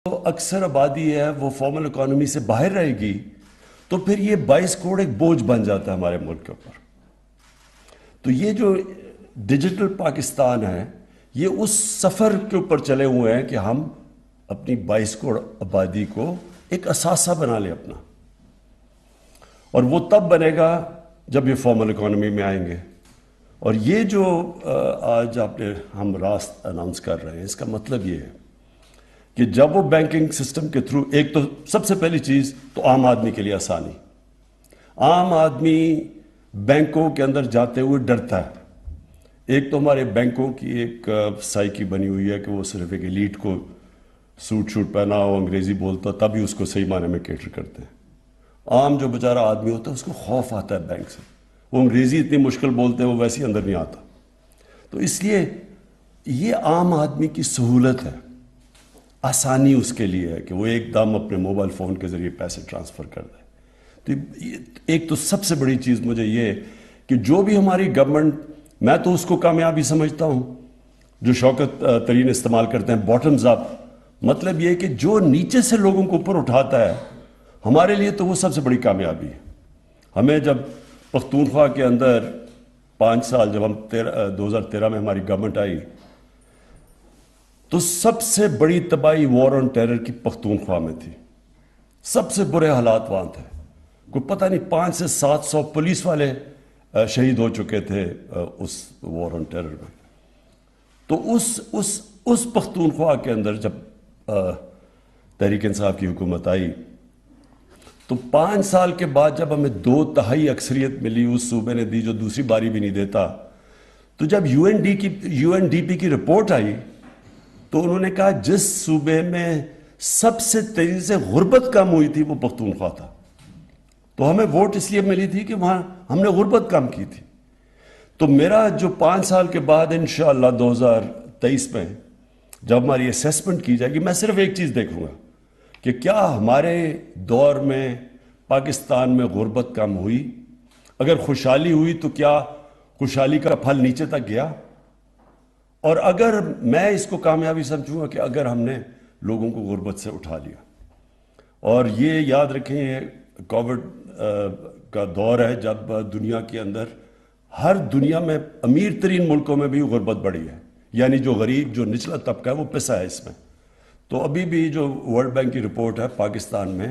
تو اکثر آبادی ہے وہ فارمل اکانومی سے باہر رہے گی تو پھر یہ 22 کروڑ ایک بوجھ بن جاتا ہے ہمارے ملک کے اوپر. تو یہ جو ڈیجیٹل پاکستان ہے یہ اس سفر کے اوپر چلے ہوئے ہیں کہ ہم اپنی 22 کروڑ آبادی کو ایک اثاثہ بنا لیں اپنا. اور وہ تب بنے گا جب یہ فارمل اکانومی میں آئیں گے. اور یہ جو آج ہم راست اناؤنس کر رہے ہیں اس کا مطلب یہ ہے کہ جب وہ بینکنگ سسٹم کے تھرو، ایک تو سب سے پہلی چیز تو عام آدمی کے لیے آسانی. عام آدمی بینکوں کے اندر جاتے ہوئے ڈرتا ہے. ایک تو ہمارے بینکوں کی ایک سائیکی بنی ہوئی ہے کہ وہ صرف ایک ایلیٹ کو سوٹ شوٹ پہنا ہو، انگریزی بولتا تبھی اس کو صحیح معنی میں کیٹر کرتے ہیں. عام جو بیچارہ آدمی ہوتا ہے اس کو خوف آتا ہے بینک سے. وہ انگریزی اتنی مشکل بولتے ہیں وہ ویسے ہی اندر نہیں آتا. تو اس لیے یہ عام آدمی کی سہولت ہے، آسانی اس کے لیے ہے کہ وہ ایک دم اپنے موبائل فون کے ذریعے پیسے ٹرانسفر کر دے. تو ایک تو سب سے بڑی چیز مجھے یہ کہ جو بھی ہماری گورنمنٹ، میں تو اس کو کامیابی سمجھتا ہوں جو شوکت ترین استعمال کرتے ہیں، باٹمز اپ. مطلب یہ کہ جو نیچے سے لوگوں کو اوپر اٹھاتا ہے ہمارے لیے تو وہ سب سے بڑی کامیابی ہے. ہمیں جب پختونخوا کے اندر 5 سال جب ہم 2013 میں ہماری گورنمنٹ آئی تو سب سے بڑی تباہی وار آن ٹیرر کی پختونخوا میں تھی. سب سے برے حالات وہاں تھے. کوئی پتہ نہیں 500 سے 700 پولیس والے شہید ہو چکے تھے اس وار آن ٹیرر میں. تو اس پختونخوا کے اندر جب تحریک انصاف کی حکومت آئی تو 5 سال کے بعد جب ہمیں 2/3 اکثریت ملی، اس صوبے نے دی جو دوسری باری بھی نہیں دیتا. تو جب یو این ڈی پی کی رپورٹ آئی تو انہوں نے کہا جس صوبے میں سب سے تیزی سے غربت کم ہوئی تھی وہ پختونخوا تھا. تو ہمیں ووٹ اس لیے ملی تھی کہ وہاں ہم نے غربت کم کی تھی. تو میرا جو 5 سال کے بعد انشاءاللہ 2023 میں جب ہماری اسیسمنٹ کی جائے گی، میں صرف ایک چیز دیکھوں گا کہ کیا ہمارے دور میں پاکستان میں غربت کم ہوئی. اگر خوشحالی ہوئی تو کیا خوشحالی کا پھل نیچے تک گیا. اور اگر میں اس کو کامیابی سمجھوں گا کہ اگر ہم نے لوگوں کو غربت سے اٹھا لیا. اور یہ یاد رکھیں یہ کووڈ کا دور ہے جب دنیا کے اندر ہر دنیا میں امیر ترین ملکوں میں بھی غربت بڑھی ہے. یعنی جو غریب جو نچلا طبقہ ہے وہ پسا ہے اس میں. تو ابھی بھی جو ورلڈ بینک کی رپورٹ ہے پاکستان میں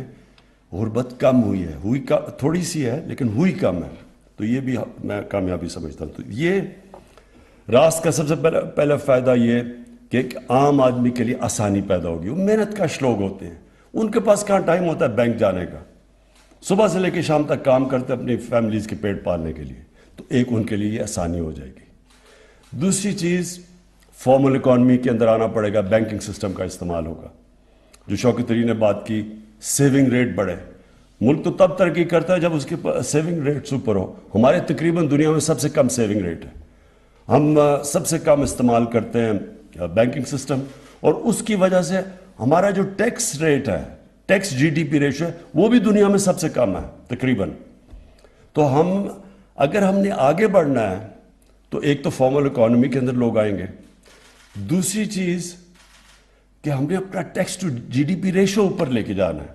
غربت کم ہوئی ہے، تھوڑی سی ہے لیکن ہوئی کم ہے. تو یہ بھی میں کامیابی سمجھتا ہوں. تو یہ راست کا سب سے پہلا فائدہ یہ کہ ایک عام آدمی کے لیے آسانی پیدا ہوگی. وہ محنت کش لوگ ہوتے ہیں، ان کے پاس کہاں ٹائم ہوتا ہے بینک جانے کا. صبح سے لے کے شام تک کام کرتے ہیں اپنی فیملیز کے پیٹ پالنے کے لیے. تو ایک ان کے لیے یہ آسانی ہو جائے گی. دوسری چیز فارمل اکانومی کے اندر آنا پڑے گا، بینکنگ سسٹم کا استعمال ہوگا. جو شوکت ترین نے بات کی، سیونگ ریٹ بڑھے. ملک تو تب ترقی کرتا ہے جب اس کے سیونگ ریٹ اوپر ہو. ہمارے تقریباً دنیا میں سب سے کم سیونگ ریٹ ہے. ہم سب سے کم استعمال کرتے ہیں بینکنگ سسٹم. اور اس کی وجہ سے ہمارا جو ٹیکس ریٹ ہے، tax G D P ratio ہے، وہ بھی دنیا میں سب سے کم ہے تقریباً. تو اگر ہم نے آگے بڑھنا ہے تو ایک تو فارمل اکانومی کے اندر لوگ آئیں گے. دوسری چیز کہ ہم نے اپنا tax to G D P ratio اوپر لے کے جانا ہے.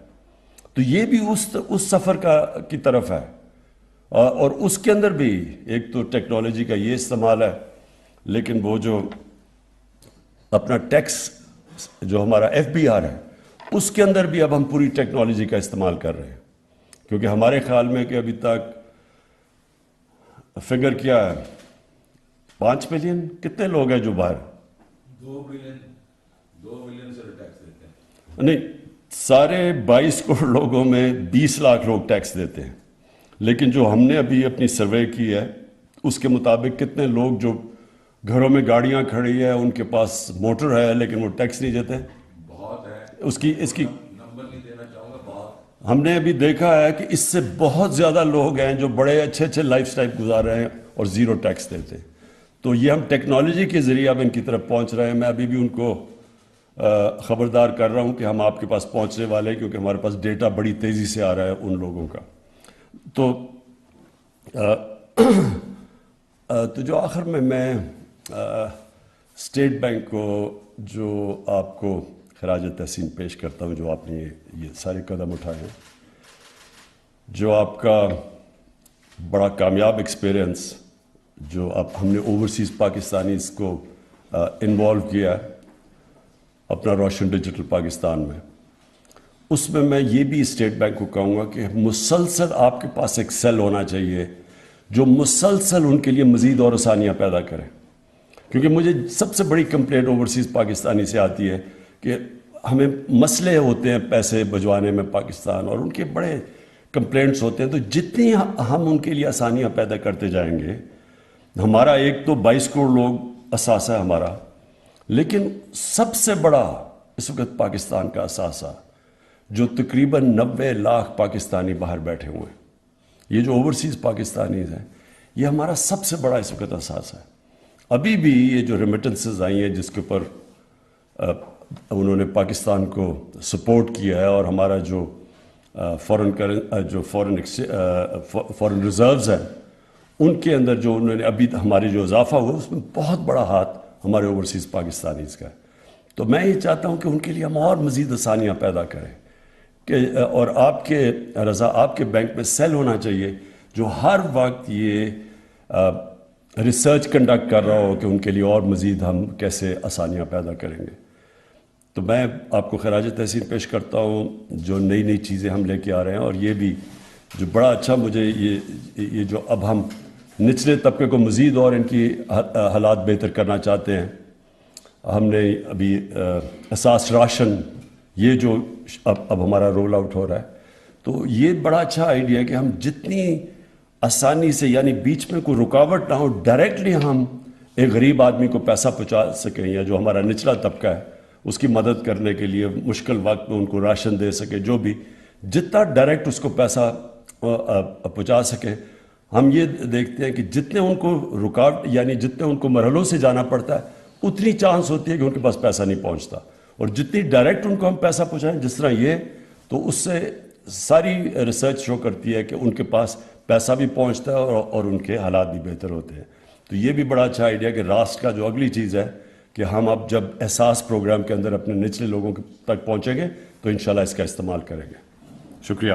تو یہ بھی اس سفر کی طرف ہے. اور اس کے اندر بھی ایک تو ٹیکنالوجی کا یہ استعمال ہے، لیکن وہ جو اپنا ٹیکس جو ہمارا ایف بی آر ہے اس کے اندر بھی اب ہم پوری ٹیکنالوجی کا استعمال کر رہے ہیں. کیونکہ ہمارے خیال میں کہ ابھی تک فگر کیا ہے 5 ملین کتنے لوگ ہیں جو باہر 2 بلین سے ٹیکس دیتے ہیں. نہیں، سارے 22 کروڑ لوگوں میں 20 لاکھ لوگ ٹیکس دیتے ہیں. لیکن جو ہم نے ابھی اپنی سروے کی ہے اس کے مطابق کتنے لوگ جو گھروں میں گاڑیاں کھڑی ہے ان کے پاس موٹر ہے لیکن وہ ٹیکس نہیں دیتے. بہت ہے. اس کی نمبر نہیں دینا چاہوں گا. بہت ہم نے ابھی دیکھا ہے کہ اس سے بہت زیادہ لوگ ہیں جو بڑے اچھے لائف سٹائل گزار رہے ہیں اور زیرو ٹیکس دیتے ہیں. تو یہ ہم ٹیکنالوجی کے ذریعے اب ان کی طرف پہنچ رہے ہیں. میں ابھی بھی ان کو خبردار کر رہا ہوں کہ ہم آپ کے پاس پہنچنے والے ہیں کیونکہ ہمارے پاس ڈیٹا بڑی تیزی سے آ رہا ہے ان لوگوں کا. تو جو آخر میں اسٹیٹ بینک کو جو آپ کو خراج تحسین پیش کرتا ہوں جو آپ نے یہ سارے قدم اٹھائے ہیں، جو آپ کا بڑا کامیاب ایکسپیرئنس جو اب ہم نے اوورسیز پاکستانیز کو انوالو کیا ہے اپنا روشن ڈیجیٹل پاکستان میں، اس میں میں یہ بھی اسٹیٹ بینک کو کہوں گا کہ مسلسل آپ کے پاس ایک سیل ہونا چاہیے جو مسلسل ان کے لیے مزید اور آسانیاں پیدا کرے، کیونکہ مجھے سب سے بڑی کمپلینٹ اوورسیز پاکستانی سے آتی ہے کہ ہمیں مسئلے ہوتے ہیں پیسے بھجوانے میں پاکستان، اور ان کے بڑے کمپلینٹس ہوتے ہیں، تو جتنی ہم ان کے لیے آسانیاں پیدا کرتے جائیں گے، ہمارا ایک تو 22 کروڑ لوگ اثاثہ ہے ہمارا، لیکن سب سے بڑا اس وقت پاکستان کا اثاثہ جو تقریباً 90 لاکھ پاکستانی باہر بیٹھے ہوئے ہیں، یہ جو اوورسیز پاکستانیز ہیں، یہ ہمارا سب سے بڑا اس وقت اثاثہ ہے۔ ابھی بھی یہ جو ریمیٹنسز آئی ہیں جس کے اوپر انہوں نے پاکستان کو سپورٹ کیا ہے، اور ہمارا جو فورن ریزروز ہیں ان کے اندر جو انہوں نے ابھی ہمارے جو اضافہ ہوا اس میں بہت بڑا ہاتھ ہمارے اوورسیز پاکستانیز کا ہے۔ تو میں یہ چاہتا ہوں کہ ان کے لیے ہم اور مزید آسانیاں پیدا کریں، کہ اور آپ کے رضا آپ کے بینک میں سیل ہونا چاہیے جو ہر وقت یہ ریسرچ کنڈکٹ کر رہا ہو کہ ان کے لیے اور مزید ہم کیسے آسانیاں پیدا کریں گے۔ تو میں آپ کو خراج تحسین پیش کرتا ہوں جو نئی نئی چیزیں ہم لے کے آ رہے ہیں، اور یہ بھی جو بڑا اچھا مجھے یہ جو اب ہم نچلے طبقے کو مزید اور ان کی حالات بہتر کرنا چاہتے ہیں، ہم نے ابھی اساس راشن یہ جو اب ہمارا رول آؤٹ ہو رہا ہے، تو یہ بڑا اچھا آئیڈیا ہے کہ ہم جتنی آسانی سے، یعنی بیچ میں کوئی رکاوٹ نہ ہو، ڈائریکٹلی ہم ایک غریب آدمی کو پیسہ پہنچا سکیں، یا جو ہمارا نچلا طبقہ ہے اس کی مدد کرنے کے لیے مشکل وقت میں ان کو راشن دے سکے، جو بھی جتنا ڈائریکٹ اس کو پیسہ پہنچا سکیں۔ ہم یہ دیکھتے ہیں کہ جتنے ان کو رکاوٹ، یعنی جتنے ان کو مرحلوں سے جانا پڑتا ہے، اتنی چانس ہوتی ہے کہ ان کے پاس پیسہ نہیں پہنچتا، اور جتنی ڈائریکٹ ان کو ہم پیسہ پہنچائیں جس طرح یہ، تو اس سے ساری ریسرچ شو کرتی ہے کہ ان کے پاس پیسہ بھی پہنچتا ہے اور ان کے حالات بھی بہتر ہوتے ہیں۔ تو یہ بھی بڑا اچھا آئیڈیا کہ راسٹ کا جو اگلی چیز ہے کہ ہم اب جب احساس پروگرام کے اندر اپنے نچلے لوگوں تک پہنچیں گے تو انشاءاللہ اس کا استعمال کریں گے۔ شکریہ۔